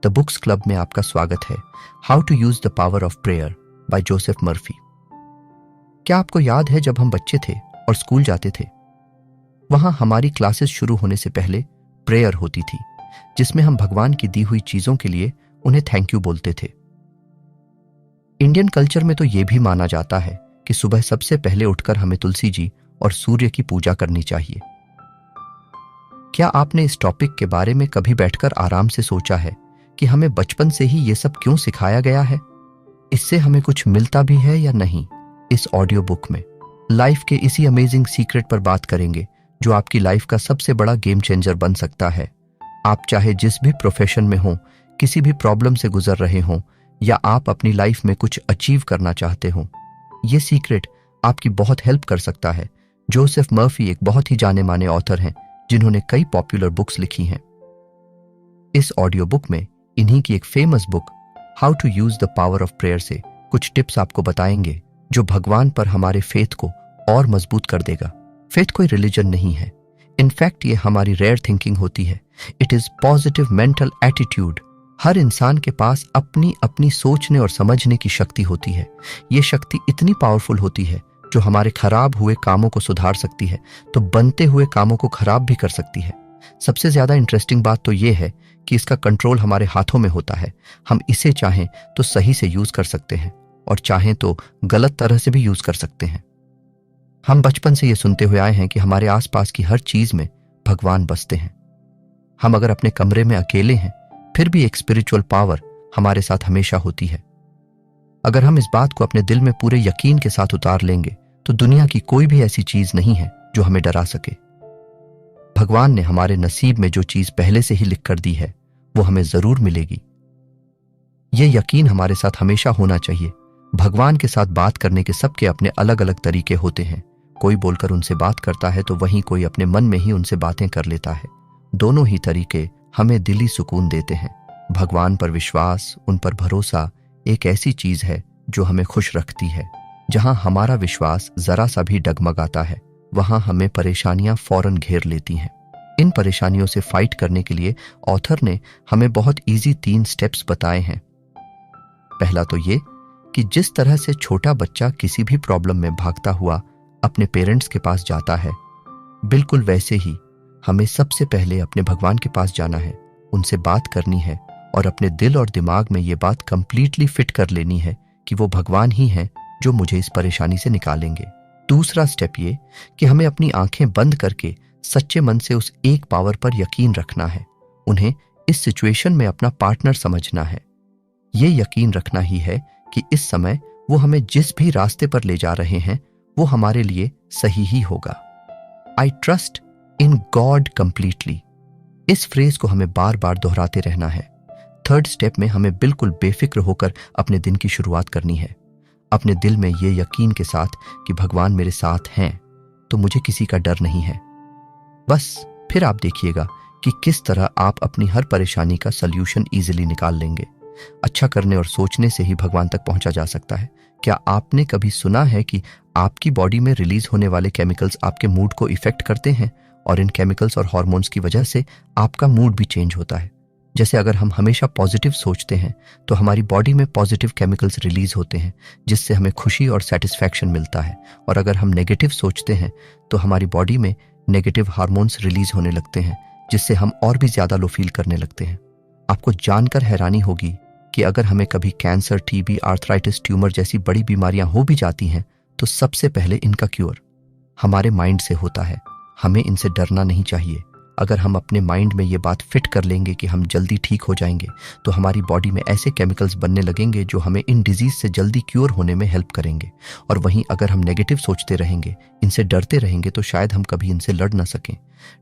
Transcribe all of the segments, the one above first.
The books club में आपका स्वागत है। How to use the power of prayer by Joseph Murphy. क्या आपको याद है जब हम बच्चे थे और स्कूल जाते थे, वहां हमारी क्लासेस शुरू होने से पहले प्रेयर होती थी, जिसमें हम भगवान की दी हुई चीजों के लिए उन्हें थैंक यू बोलते थे। इंडियन कल्चर में तो यह भी माना जाता है कि सुबह सबसे पहले उठकर हमें तुलसी जी और सूर्य की पूजा करनी चाहिए। क्या आपने इस टॉपिक के बारे में कभी बैठकर आराम से सोचा है कि हमें बचपन से ही ये सब क्यों सिखाया गया है? इससे हमें कुछ मिलता भी है या नहीं? इस ऑडियो बुक में लाइफ के इसी अमेजिंग सीक्रेट पर बात करेंगे जो आपकी लाइफ का सबसे बड़ा गेम चेंजर बन सकता है। आप चाहे जिस भी प्रोफेशन में हो, किसी भी प्रॉब्लम से गुजर रहे हो, या आप अपनी लाइफ में कुछ अचीव करना चाहते हो, ये सीक्रेट आपकी बहुत हेल्प कर सकता है। जोसेफ मर्फी एक बहुत ही जाने माने ऑथर हैं जिन्होंने कई पॉपुलर बुक्स लिखी हैं। इस ऑडियो बुक में इन्हीं की एक famous book how to use the power of prayer से कुछ टिप्स आपको बताएंगे जो भगवान पर हमारे फेथ को और मजबूत कर देगा। फेथ कोई रिलीजन नहीं है, इनफैक्ट ये हमारी रेयर थिंकिंग होती है। It is positive mental attitude. हर इंसान के पास अपनी अपनी सोचने और समझने की शक्ति होती है। ये शक्ति इतनी पावरफुल होती है जो हमारे खराब हुए कामों को सुधार सकती है तो बनते हुए कामों को खराब भी कर सकती है। सबसे ज्यादा इंटरेस्टिंग बात तो ये है कि इसका कंट्रोल हमारे हाथों में होता है। हम इसे चाहें तो सही से यूज कर सकते हैं और चाहें तो गलत तरह से भी यूज कर सकते हैं। हम बचपन से ये सुनते हुए आए हैं कि हमारे आसपास की हर चीज में भगवान बसते हैं। हम अगर अपने कमरे में अकेले हैं फिर भी एक स्पिरिचुअल पावर हमारे साथ हमेशा होती है। अगर हम इस बात को अपने दिल में पूरे यकीन के साथ उतार लेंगे तो दुनिया की कोई भी ऐसी चीज नहीं है जो हमें डरा सके। भगवान ने हमारे नसीब में जो चीज पहले से ही लिख कर दी है वो हमें जरूर मिलेगी। यह यकीन हमारे साथ हमेशा होना चाहिए। भगवान के साथ बात करने के सबके अपने अलग अलग तरीके होते हैं। कोई बोलकर उनसे बात करता है तो वहीं कोई अपने मन में ही उनसे बातें कर लेता है। दोनों ही तरीके हमें दिली सुकून देते हैं। भगवान पर विश्वास, उन पर भरोसा एक ऐसी चीज है जो हमें खुश रखती है। जहां हमारा विश्वास जरा सा भी डगमगाता है वहां हमें परेशानियां फौरन घेर लेती हैं। इन परेशानियों से फाइट करने के लिए ऑथर ने हमें बहुत इजी 3 स्टेप्स बताए हैं। पहला तो ये कि जिस तरह से छोटा बच्चा किसी भी प्रॉब्लम में भागता हुआ अपने पेरेंट्स के पास जाता है, बिल्कुल वैसे ही हमें सबसे पहले अपने भगवान के पास जाना है, उनसे बात करनी है और अपने दिल और दिमाग में ये बात कंप्लीटली फिट कर लेनी है कि वो भगवान ही हैं जो मुझे इस परेशानी से निकालेंगे। दूसरा स्टेप ये कि हमें अपनी आंखें बंद करके सच्चे मन से उस एक पावर पर यकीन रखना है। उन्हें इस सिचुएशन में अपना पार्टनर समझना है। ये यकीन रखना ही है कि इस समय वो हमें जिस भी रास्ते पर ले जा रहे हैं वो हमारे लिए सही ही होगा। I trust in God completely. इस फ्रेज को हमें बार बार दोहराते रहना है। थर्ड स्टेप में हमें बिल्कुल बेफिक्र होकर अपने दिन की शुरुआत करनी है, अपने दिल में ये यकीन के साथ कि भगवान मेरे साथ हैं तो मुझे किसी का डर नहीं है। बस फिर आप देखिएगा कि किस तरह आप अपनी हर परेशानी का सल्यूशन इजीली निकाल लेंगे। अच्छा करने और सोचने से ही भगवान तक पहुंचा जा सकता है। क्या आपने कभी सुना है कि आपकी बॉडी में रिलीज होने वाले केमिकल्स आपके मूड को इफेक्ट करते हैं और इन केमिकल्स और हॉर्मोन्स की वजह से आपका मूड भी चेंज होता है? जैसे अगर हम हमेशा पॉजिटिव सोचते हैं तो हमारी बॉडी में पॉजिटिव केमिकल्स रिलीज होते हैं जिससे हमें खुशी और सेटिस्फैक्शन मिलता है, और अगर हम नेगेटिव सोचते हैं तो हमारी बॉडी में नेगेटिव हार्मोन्स रिलीज होने लगते हैं जिससे हम और भी ज्यादा लो फील करने लगते हैं। आपको जानकर हैरानी होगी कि अगर हमें कभी कैंसर, टीबी, आर्थराइटिस, ट्यूमर जैसी बड़ी बीमारियां हो भी जाती हैं तो सबसे पहले इनका क्योर हमारे माइंड से होता है। हमें इनसे डरना नहीं चाहिए। अगर हम अपने माइंड में ये बात फिट कर लेंगे कि हम जल्दी ठीक हो जाएंगे तो हमारी बॉडी में ऐसे केमिकल्स बनने लगेंगे जो हमें इन डिजीज से जल्दी क्योर होने में हेल्प करेंगे। और वहीं अगर हम नेगेटिव सोचते रहेंगे, इनसे डरते रहेंगे तो शायद हम कभी इनसे लड़ ना सकें।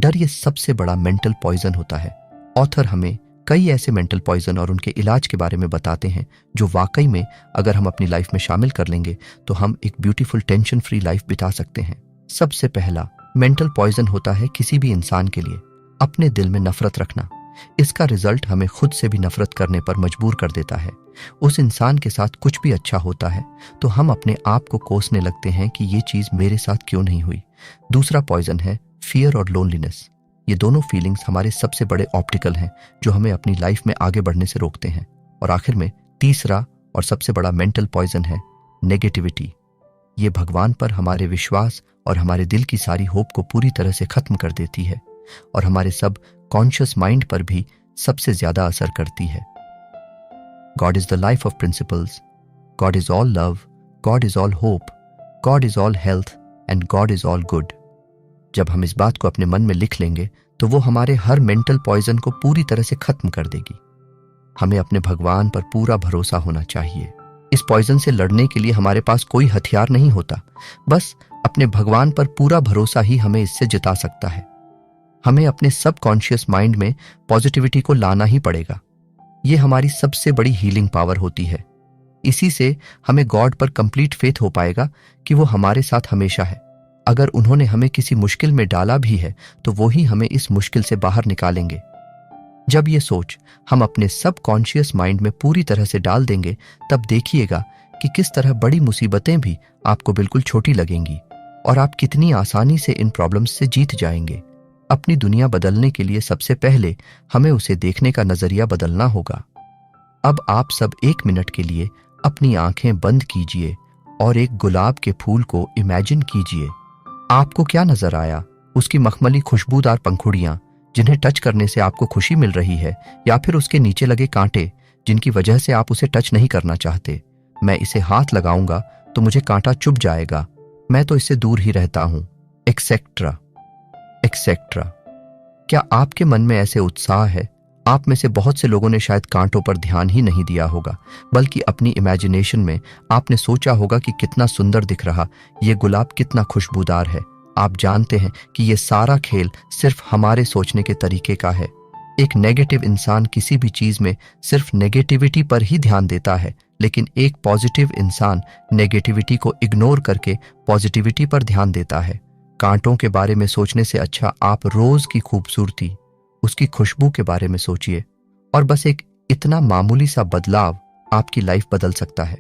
डर ये सबसे बड़ा मेंटल पॉइजन होता है। ऑथर हमें कई ऐसे मेंटल पॉइजन और उनके इलाज के बारे में बताते हैं जो वाकई में अगर हम अपनी लाइफ में शामिल कर लेंगे तो हम एक ब्यूटीफुल टेंशन फ्री लाइफ बिता सकते हैं। सबसे पहला मेंटल पॉइजन होता है किसी भी इंसान के लिए अपने दिल में नफरत रखना। इसका रिजल्ट हमें खुद से भी नफरत करने पर मजबूर कर देता है। उस इंसान के साथ कुछ भी अच्छा होता है तो हम अपने आप को कोसने लगते हैं कि ये चीज मेरे साथ क्यों नहीं हुई। दूसरा पॉइजन है फियर और लोनलीनेस। ये दोनों फीलिंग्स हमारे सबसे बड़े ऑब्स्टिकल हैं जो हमें अपनी लाइफ में आगे बढ़ने से रोकते हैं। और आखिर में तीसरा और सबसे बड़ा मेंटल पॉइजन है नेगेटिविटी। ये भगवान पर हमारे विश्वास और हमारे दिल की सारी होप को पूरी तरह से खत्म कर देती है और हमारे सब कॉन्शियस माइंड पर भी सबसे ज्यादा असर करती है। God is the life of principles, God is all love, God is all hope, God is all health and God is all good. जब हम इस बात को अपने मन में लिख लेंगे तो वो हमारे हर मेंटल पॉइजन को पूरी तरह से खत्म कर देगी। हमें अपने भगवान पर पूरा भरोसा होना चाहिए। इस पॉइजन से लड़ने के लिए हमारे पास कोई हथियार नहीं होता, बस अपने भगवान पर पूरा भरोसा ही हमें इससे जिता सकता है। हमें अपने सबकॉन्शियस माइंड में पॉजिटिविटी को लाना ही पड़ेगा। ये हमारी सबसे बड़ी हीलिंग पावर होती है। इसी से हमें गॉड पर कंप्लीट फेथ हो पाएगा कि वो हमारे साथ हमेशा है। अगर उन्होंने हमें किसी मुश्किल में डाला भी है तो वो ही हमें इस मुश्किल से बाहर निकालेंगे। जब ये सोच हम अपने सबकॉन्शियस माइंड में पूरी तरह से डाल देंगे तब देखिएगा कि किस तरह बड़ी मुसीबतें भी आपको बिल्कुल छोटी लगेंगी और आप कितनी आसानी से इन प्रॉब्लम्स से जीत जाएंगे। अपनी दुनिया बदलने के लिए सबसे पहले हमें उसे देखने का नजरिया बदलना होगा। अब आप सब 1 मिनट के लिए अपनी आंखें बंद कीजिए और एक गुलाब के फूल को इमेजिन कीजिए। आपको क्या नजर आया? उसकी मखमली खुशबूदार पंखुड़ियां जिन्हें टच करने से आपको खुशी मिल रही है, या फिर उसके नीचे लगे कांटे जिनकी वजह से आप उसे टच नहीं करना चाहते? मैं इसे हाथ लगाऊंगा तो मुझे कांटा चुभ जाएगा, मैं तो इससे दूर ही रहता हूं, एक्सेट्रा एक्सेट्रा। क्या आपके मन में ऐसे उत्साह है? आप में से बहुत से लोगों ने शायद कांटों पर ध्यान ही नहीं दिया होगा, बल्कि अपनी इमेजिनेशन में आपने सोचा होगा कि कितना सुंदर दिख रहा, ये गुलाब कितना खुशबूदार है। आप जानते हैं कि ये सारा खेल सिर्फ हमारे सोचने के तरीके का है। एक नेगेटिव इंसान किसी भी चीज में सिर्फ नेगेटिविटी पर ही ध्यान देता है, लेकिन एक पॉजिटिव इंसान नेगेटिविटी को इग्नोर करके पॉजिटिविटी पर ध्यान देता है। कांटों के बारे में सोचने से अच्छा आप रोज की खूबसूरती, उसकी खुशबू के बारे में सोचिए, और बस एक इतना मामूली सा बदलाव आपकी लाइफ बदल सकता है।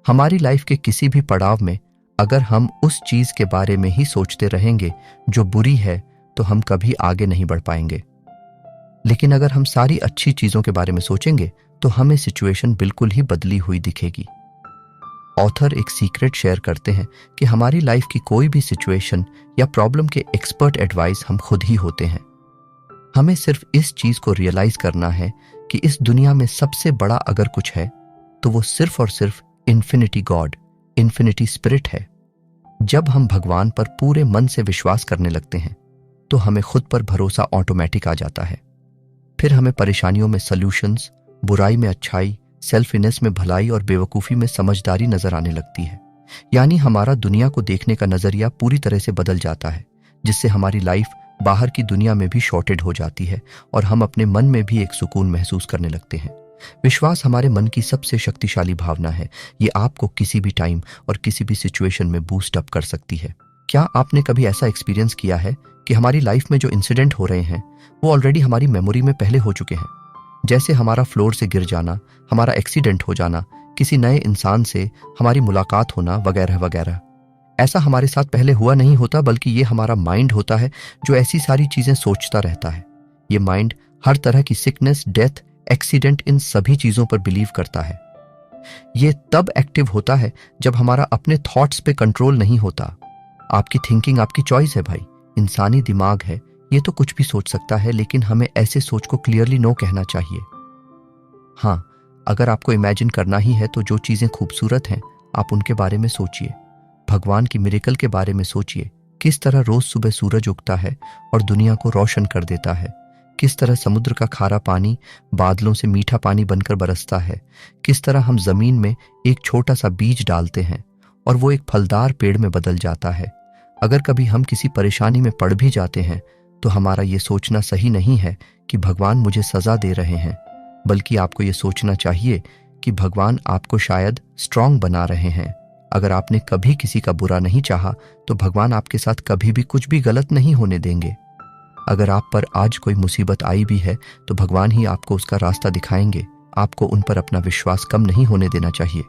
हमारी लाइफ के किसी भी पड़ाव में अगर हम उस चीज के बारे में ही सोचते रहेंगे जो बुरी है तो हम कभी आगे नहीं बढ़ पाएंगे। लेकिन अगर हम सारी अच्छी चीजों के बारे में सोचेंगे तो हमें सिचुएशन बिल्कुल ही बदली हुई दिखेगी। ऑथर एक सीक्रेट शेयर करते हैं कि हमारी लाइफ की कोई भी सिचुएशन या प्रॉब्लम के एक्सपर्ट एडवाइस हम खुद ही होते हैं। हमें सिर्फ इस चीज को रियलाइज करना है कि इस दुनिया में सबसे बड़ा अगर कुछ है तो वो सिर्फ और सिर्फ इन्फिनिटी गॉड, इन्फिनिटी स्पिरिट है। जब हम भगवान पर पूरे मन से विश्वास करने लगते हैं तो हमें खुद पर भरोसा ऑटोमेटिक आ जाता है। फिर हमें परेशानियों में सॉल्यूशंस, बुराई में अच्छाई, सेल्फिनेस में भलाई और बेवकूफ़ी में समझदारी नजर आने लगती है। यानी हमारा दुनिया को देखने का नजरिया पूरी तरह से बदल जाता है, जिससे हमारी लाइफ बाहर की दुनिया में भी शॉर्टेड हो जाती है और हम अपने मन में भी एक सुकून महसूस करने लगते हैं। विश्वास हमारे मन की सबसे शक्तिशाली भावना है। ये आपको किसी भी टाइम और किसी भी सिचुएशन में बूस्ट अप कर सकती है। क्या आपने कभी ऐसा एक्सपीरियंस किया है कि हमारी लाइफ में जो इंसिडेंट हो रहे हैं वो ऑलरेडी हमारी मेमोरी में पहले हो चुके हैं? जैसे हमारा फ्लोर से गिर जाना, हमारा एक्सीडेंट हो जाना, किसी नए इंसान से हमारी मुलाकात होना, वगैरह वगैरह। ऐसा हमारे साथ पहले हुआ नहीं होता, बल्कि ये हमारा माइंड होता है जो ऐसी सारी चीजें सोचता रहता है। ये माइंड हर तरह की सिकनेस, डेथ, एक्सीडेंट, इन सभी चीजों पर बिलीव करता है। ये तब एक्टिव होता है जब हमारा अपने थॉट्स पे कंट्रोल नहीं होता। आपकी थिंकिंग आपकी चॉइस है भाई। इंसानी दिमाग है, ये तो कुछ भी सोच सकता है, लेकिन हमें ऐसे सोच को क्लियरली नो कहना चाहिए। हाँ, अगर आपको इमेजिन करना ही है तो जो चीजें खूबसूरत हैं आप उनके बारे में सोचिए। भगवान की मिरेकल के बारे में सोचिए। किस तरह रोज सुबह सूरज उगता है और दुनिया को रोशन कर देता है। किस तरह समुद्र का खारा पानी बादलों से मीठा पानी बनकर बरसता है। किस तरह हम जमीन में एक छोटा सा बीज डालते हैं और वो एक फलदार पेड़ में बदल जाता है। अगर कभी हम किसी परेशानी में पड़ भी जाते हैं तो हमारा ये सोचना सही नहीं है कि भगवान मुझे सजा दे रहे हैं, बल्कि आपको ये सोचना चाहिए कि भगवान आपको शायद स्ट्रांग बना रहे हैं। अगर आपने कभी किसी का बुरा नहीं चाहा तो भगवान आपके साथ कभी भी कुछ भी गलत नहीं होने देंगे। अगर आप पर आज कोई मुसीबत आई भी है तो भगवान ही आपको उसका रास्ता दिखाएंगे। आपको उन पर अपना विश्वास कम नहीं होने देना चाहिए।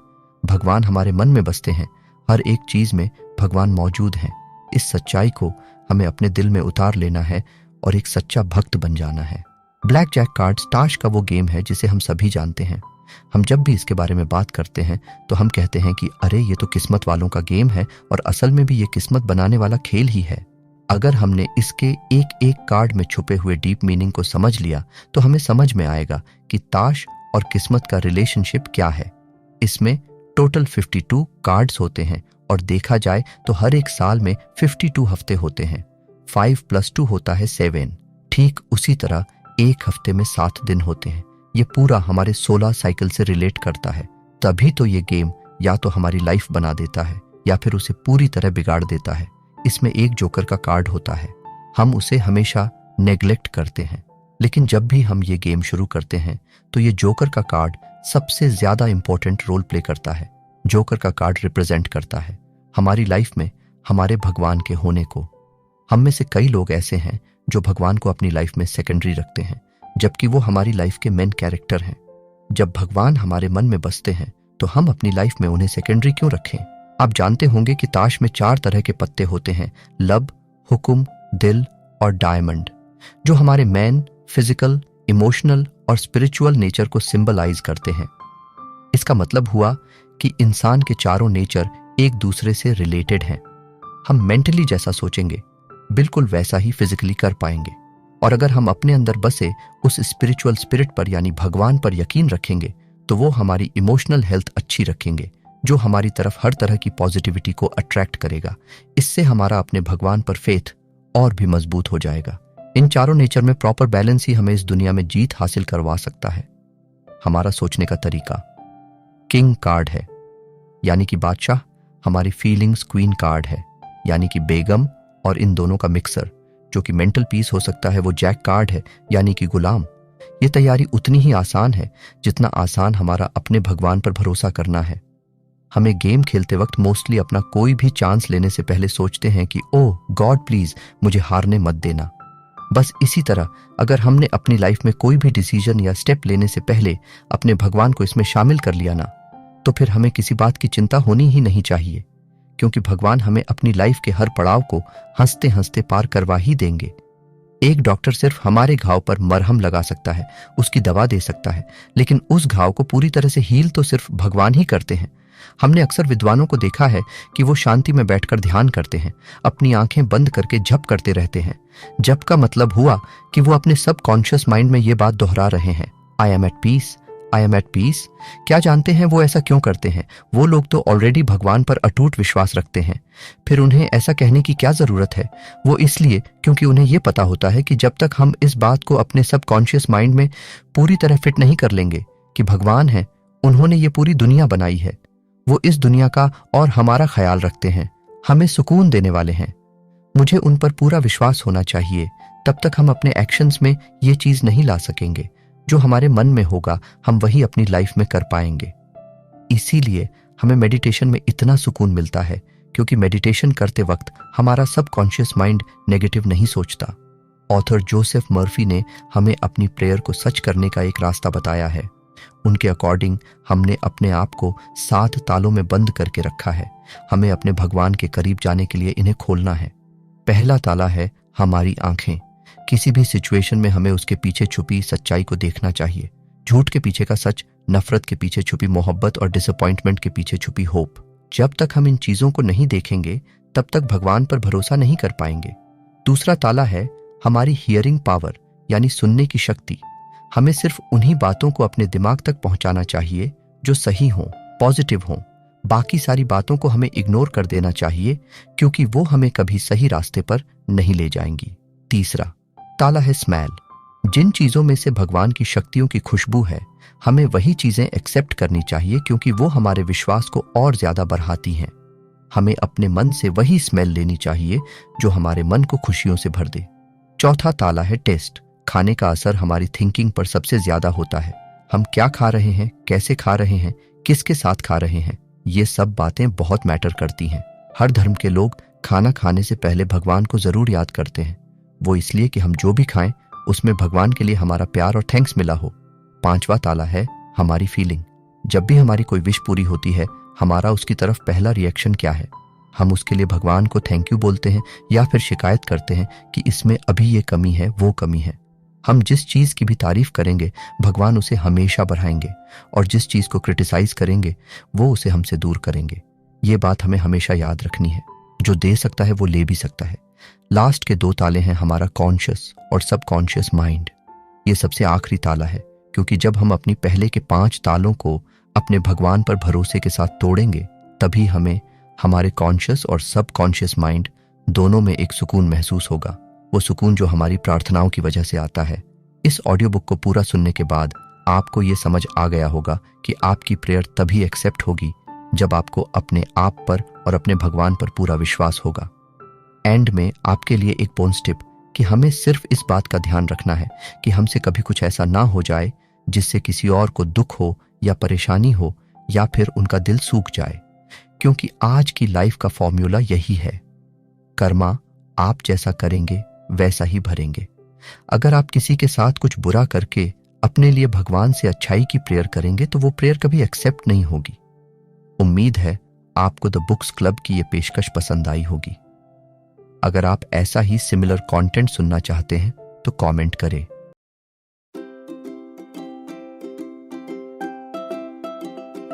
भगवान हमारे मन में बसते हैं। हर एक चीज में भगवान मौजूद हैं। इस सच्चाई को हमें अपने दिल में उतार लेना है और एक सच्चा भक्त बन जाना है। ब्लैक जैक कार्ड्स ताश का वो गेम है जिसे हम सभी जानते हैं। हम जब भी इसके बारे में बात करते हैं तो हम कहते हैं कि अरे ये तो किस्मत वालों का गेम है, और असल में भी ये किस्मत बनाने वाला खेल ही है। अगर हमने इसके एक एक कार्ड में छुपे हुए डीप मीनिंग को समझ लिया तो हमें समझ में आएगा कि ताश और किस्मत का रिलेशनशिप क्या है। इसमें टोटल 52 कार्ड्स होते हैं और देखा जाए तो हर एक साल में 52 हफ्ते होते हैं। 5 + 2 होता है 7। ठीक उसी तरह एक हफ्ते में 7 दिन होते हैं। ये पूरा हमारे 16 साइकिल से रिलेट करता है। तभी तो ये गेम या तो हमारी लाइफ बना देता है या फिर उसे पूरी तरह बिगाड़ देता है। इसमें एक जोकर का कार्ड होता है। हम उसे हमेशा नेग्लेक्ट करते हैं, लेकिन जब भी हम ये गेम शुरू करते हैं तो ये जोकर का कार्ड सबसे ज्यादा इंपॉर्टेंट रोल प्ले करता है। जोकर का कार्ड रिप्रेजेंट करता है हमारी लाइफ में हमारे भगवान के होने को। हम में से कई लोग ऐसे हैं जो भगवान को अपनी लाइफ में सेकेंडरी रखते हैं, जबकि वो हमारी लाइफ के मेन कैरेक्टर हैं। जब भगवान हमारे मन में बसते हैं तो हम अपनी लाइफ में उन्हें सेकेंडरी क्यों रखें? आप जानते होंगे कि ताश में 4 तरह के पत्ते होते हैं, लब, हुक्म, दिल और डायमंड, जो हमारे मेन, फिजिकल, इमोशनल और स्पिरिचुअल नेचर को सिंबलाइज करते हैं। इसका मतलब हुआ कि इंसान के चारों नेचर एक दूसरे से रिलेटेड हैं। हम मेंटली जैसा सोचेंगे बिल्कुल वैसा ही फिजिकली कर पाएंगे, और अगर हम अपने अंदर बसे उस स्पिरिचुअल स्पिरिट पर यानी भगवान पर यकीन रखेंगे तो वो हमारी इमोशनल हेल्थ अच्छी रखेंगे, जो हमारी तरफ हर तरह की पॉजिटिविटी को अट्रैक्ट करेगा। इससे हमारा अपने भगवान पर फेथ और भी मजबूत हो जाएगा। इन चारों नेचर में प्रॉपर बैलेंस ही हमें इस दुनिया में जीत हासिल करवा सकता है। हमारा सोचने का तरीका किंग कार्ड है, यानी कि बादशाह। हमारी फीलिंग्स क्वीन कार्ड है, यानी कि बेगम और इन दोनों का मिक्सर, जो कि मेंटल पीस हो सकता है, वो जैक कार्ड है, यानी कि गुलाम। ये तैयारी उतनी ही आसान है जितना आसान हमारा अपने भगवान पर भरोसा करना है। हमें गेम खेलते वक्त मोस्टली अपना कोई भी चांस लेने से पहले सोचते हैं कि ओह गॉड प्लीज मुझे हारने मत देना। बस इसी तरह अगर हमने अपनी लाइफ में कोई भी डिसीजन या स्टेप लेने से पहले अपने भगवान को इसमें शामिल कर लिया ना, तो फिर हमें किसी बात की चिंता होनी ही नहीं चाहिए, क्योंकि भगवान हमें अपनी लाइफ के हर पड़ाव को हंसते हंसते पार करवा ही देंगे। एक डॉक्टर सिर्फ हमारे घाव पर मरहम लगा सकता है, उसकी दवा दे सकता है, लेकिन उस घाव को पूरी तरह से हील तो सिर्फ भगवान ही करते हैं। हमने अक्सर विद्वानों को देखा है कि वो शांति में बैठकर ध्यान करते हैं, अपनी आंखें बंद करके जप करते रहते हैं। जप का मतलब हुआ कि वो अपने सबकॉन्शियस माइंड में ये बात दोहरा रहे हैं, I am at peace, I am at peace. क्या जानते हैं वो ऐसा क्यों करते हैं? वो लोग तो ऑलरेडी भगवान पर अटूट विश्वास रखते हैं, फिर उन्हें ऐसा कहने की क्या जरूरत है? वो इसलिए क्योंकि उन्हें ये पता होता है कि जब तक हम इस बात को अपने सबकॉन्शियस माइंड में पूरी तरह फिट नहीं कर लेंगे कि भगवान है, उन्होंने ये पूरी दुनिया बनाई है, वो इस दुनिया का और हमारा ख्याल रखते हैं, हमें सुकून देने वाले हैं, मुझे उन पर पूरा विश्वास होना चाहिए, तब तक हम अपने एक्शंस में ये चीज नहीं ला सकेंगे। जो हमारे मन में होगा हम वही अपनी लाइफ में कर पाएंगे। इसीलिए हमें मेडिटेशन में इतना सुकून मिलता है, क्योंकि मेडिटेशन करते वक्त हमारा सबकॉन्शियस माइंड नेगेटिव नहीं सोचता। ऑथर जोसेफ मर्फी ने हमें अपनी प्रेयर को सच करने का एक रास्ता बताया है। उनके अकॉर्डिंग हमने अपने आप को 7 तालों में बंद करके रखा है। हमें अपने भगवान के करीब जाने के लिए इन्हें खोलना है। पहला ताला है हमारी आंखें। किसी भी सिचुएशन में हमें उसके पीछे छुपी सच्चाई को देखना चाहिए। झूठ के पीछे का सच, नफरत के पीछे छुपी मोहब्बत और डिसअपॉइंटमेंट के पीछे छुपी होप। जब तक हम इन चीजों को नहीं देखेंगे तब तक भगवान पर भरोसा नहीं कर पाएंगे। दूसरा ताला है हमारी हियरिंग पावर, यानी सुनने की शक्ति। हमें सिर्फ उन्हीं बातों को अपने दिमाग तक पहुंचाना चाहिए जो सही हों, पॉजिटिव हों। बाकी सारी बातों को हमें इग्नोर कर देना चाहिए, क्योंकि वो हमें कभी सही रास्ते पर नहीं ले जाएंगी। तीसरा ताला है स्मेल। जिन चीजों में से भगवान की शक्तियों की खुशबू है, हमें वही चीजें एक्सेप्ट करनी चाहिए, क्योंकि वो हमारे विश्वास को और ज्यादा बढ़ाती हैं। हमें अपने मन से वही स्मेल लेनी चाहिए जो हमारे मन को खुशियों से भर दे। चौथा ताला है टेस्ट। खाने का असर हमारी थिंकिंग पर सबसे ज्यादा होता है। हम क्या खा रहे हैं, कैसे खा रहे हैं, किसके साथ खा रहे हैं, ये सब बातें बहुत मैटर करती हैं। हर धर्म के लोग खाना खाने से पहले भगवान को जरूर याद करते हैं। वो इसलिए कि हम जो भी खाएं उसमें भगवान के लिए हमारा प्यार और थैंक्स मिला हो। पांचवा ताला है हमारी फीलिंग। जब भी हमारी कोई विश पूरी होती है, हमारा उसकी तरफ पहला रिएक्शन क्या है? हम उसके लिए भगवान को थैंक यू बोलते हैं या फिर शिकायत करते हैं कि इसमें अभी ये कमी है, वो कमी है। हम जिस चीज़ की भी तारीफ करेंगे भगवान उसे हमेशा बढ़ाएंगे, और जिस चीज़ को क्रिटिसाइज करेंगे वो उसे हमसे दूर करेंगे। ये बात हमें हमेशा याद रखनी है। जो दे सकता है वो ले भी सकता है। लास्ट के 2 ताले हैं हमारा कॉन्शियस और सबकॉन्शियस माइंड। ये सबसे आखिरी ताला है, क्योंकि जब हम अपनी पहले के 5 तालों को अपने भगवान पर भरोसे के साथ तोड़ेंगे तभी हमें हमारे कॉन्शियस और सबकॉन्शियस माइंड दोनों में एक सुकून महसूस होगा। वो सुकून जो हमारी प्रार्थनाओं की वजह से आता है। इस ऑडियो बुक को पूरा सुनने के बाद आपको ये समझ आ गया होगा कि आपकी प्रेयर तभी एक्सेप्ट होगी जब आपको अपने आप पर और अपने भगवान पर पूरा विश्वास होगा। एंड में आपके लिए एक बोनस टिप कि हमें सिर्फ इस बात का ध्यान रखना है कि हमसे कभी कुछ ऐसा ना हो जाए जिससे किसी और को दुख हो या परेशानी हो या फिर उनका दिल सूख जाए, क्योंकि आज की लाइफ का फॉर्मूला यही है, कर्मा आप जैसा करेंगे वैसा ही भरेंगे। अगर आप किसी के साथ कुछ बुरा करके अपने लिए भगवान से अच्छाई की प्रेयर करेंगे तो वो प्रेयर कभी एक्सेप्ट नहीं होगी। उम्मीद है आपको द बुक्स क्लब की ये पेशकश पसंद आई होगी। अगर आप ऐसा ही सिमिलर कंटेंट सुनना चाहते हैं तो कमेंट करें।